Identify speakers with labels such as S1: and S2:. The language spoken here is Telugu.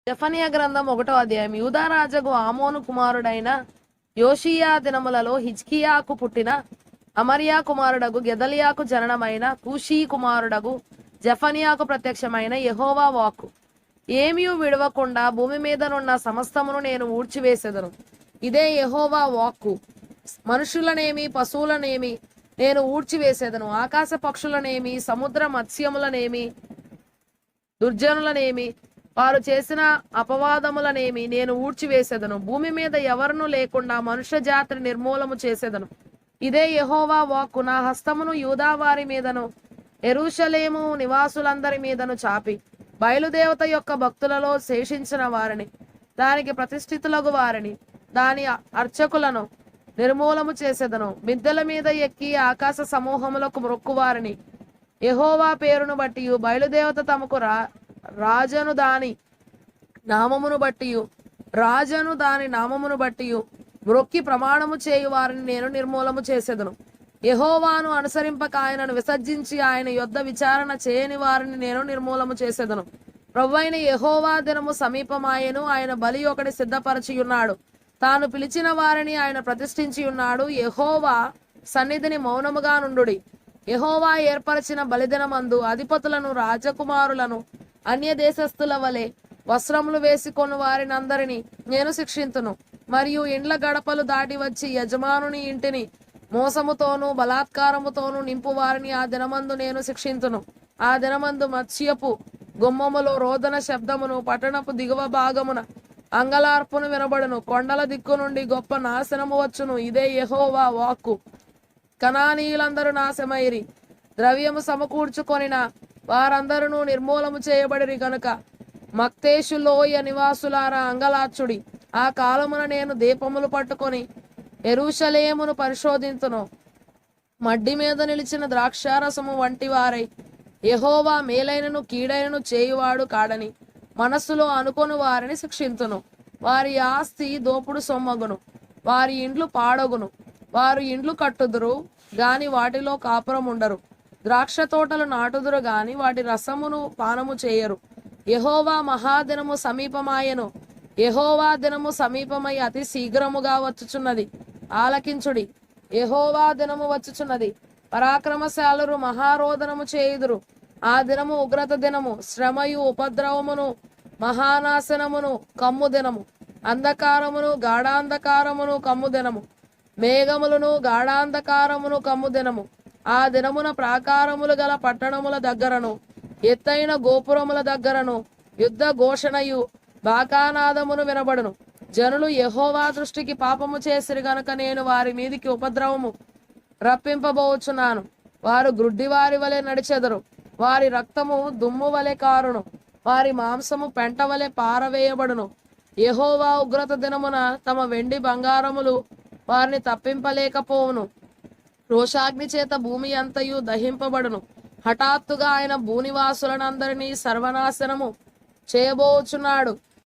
S1: జెఫన్యా గ్రంథం 1వ అధ్యాయం. యూదారాజగు ఆమోను కుమారుడైన యోషియా దినములలో హిజ్కియాకు పుట్టిన అమర్యా కుమారుడగు గెదలియాకు జననమైన కూషీ కుమారుడగు జెఫన్యాకు ప్రత్యక్షమైన యెహోవా వాక్కు. ఏమీ విడవకుండా భూమి మీదనున్న సమస్తమును నేను ఊడ్చివేసెదను. ఇదే యెహోవా వాక్కు. మనుషులనేమి పశువులనేమి నేను ఊడ్చివేసేదను. ఆకాశ పక్షులనేమి సముద్ర మత్స్యములనేమి దుర్జనులనేమి వారు చేసిన అపవాదములనేమి నేను ఊడ్చివేసేదను. భూమి మీద ఎవరును లేకుండా మనుష్య జాతిని నిర్మూలము చేసేదను. ఇదే యెహోవా వాక్కు. నా హస్తమును యూదా వారి మీదను యెరూషలేము నివాసులందరి మీదను చాపి బయలుదేవత యొక్క భక్తులలో శేషించిన వారిని, దానికి ప్రతిష్ఠితులగు వారిని, దాని అర్చకులను నిర్మూలము చేసేదను. మిద్దెల మీద ఎక్కి ఆకాశ సమూహములకు మొక్కువారిని యెహోవా పేరును బట్టి బయలుదేవత తమకు రాజను దాని నామమును బట్టి మ్రొక్కి ప్రమాణము చేయు వారిని నేను నిర్మూలము చేసేదను. యెహోవాను అనుసరింపక ఆయనను విసర్జించి ఆయన యొద్ద విచారణ చేయని వారిని నేను నిర్మూలము చేసేదను. ప్రభువైన యెహోవా దినము సమీపమాయెను. ఆయన బలి ఒకటి సిద్ధపరచి ఉన్నాడు. తాను పిలిచిన వారిని ఆయన ప్రతిష్ఠించి ఉన్నాడు. యెహోవా సన్నిధిని మౌనముగా నుండుడి. యెహోవా ఏర్పరచిన బలిదినమందు అధిపతులను రాజకుమారులను అన్య దేశస్థుల వలె వస్త్రములు వేసుకొని వారినందరినీ నేను శిక్షింతును. మరియు ఇండ్ల గడపలు దాటి వచ్చి యజమానుని ఇంటిని మోసముతోనూ బలాత్కారముతోనూ నింపు వారిని ఆ దినమందు నేను శిక్షింతును. ఆ దినమందు మత్స్యపు గుమ్మములో రోదన శబ్దమును, పట్టణపు దిగువ భాగమున అంగలార్పును వినబడును. కొండల దిక్కు నుండి గొప్ప నాశనము వచ్చును. ఇదే యెహోవా వాక్కు. కనానీయులందరూ నాశమైరి, ద్రవ్యము సమకూర్చుకొనిన వారందరూ నిర్మూలము చేయబడిరి గనుక మక్తేషు లోయ నివాసులారా అంగలార్చుడి. ఆ కాలమున నేను దీపములు పట్టుకొని యెరూషలేమును పరిశోధింతును. మడ్డి మీద నిలిచిన ద్రాక్షారసము వంటి వారై యెహోవా మేలైనను కీడైనను చేయువాడు కాడని మనస్సులో అనుకొని వారిని శిక్షింతును. వారి ఆస్తి దోపుడు సొమ్మగును, వారి ఇండ్లు పాడగును. వారు ఇండ్లు కట్టుదురు గాని వాటిలో కాపురం ఉండరు. ద్రాక్ష తోటలు నాటుదురు గాని వాటి రసమును పానము చేయరు. యెహోవా మహాదినము సమీపమాయెను. యెహోవా దినము సమీపమై అతి శీఘ్రముగా వచ్చుచున్నది. ఆలకించుడి, యెహోవా దినము వచ్చుచున్నది. పరాక్రమశాలురు మహారోదనము చేయుదురు. ఆ దినము ఉగ్రత దినము, శ్రమయు ఉపద్రవమును మహానాశనమును కమ్ము దినము, అంధకారమును గాఢాంధకారమును కమ్ము దినము, మేఘములను గాఢాంధకారమును కమ్ము దినము. ఆ దినమున ప్రాకారములు గల పట్టణముల దగ్గరను ఎత్తైన గోపురముల దగ్గరను యుద్ధ ఘోషణయు బాకానాదమును వినబడును. జనులు యెహోవా దృష్టికి పాపము చేసిరి గనుక నేను వారి మీదికి ఉపద్రవము రప్పింపబోచున్నాను. వారు గ్రుడ్డివారి వలె నడిచెదరు. వారి రక్తము దుమ్ము వలె కారును. వారి మాంసము పెంట వలె పారవేయబడును. యెహోవా ఉగ్రత దినమున తమ వెండి బంగారములు వారిని తప్పింపలేకపోవును. రోషాగ్ని చేత భూమి అంతయు దహింపబడును. హఠాత్తుగా ఆయన భూనివాసులనందరినీ సర్వనాశనము చేయబోచున్నాడు.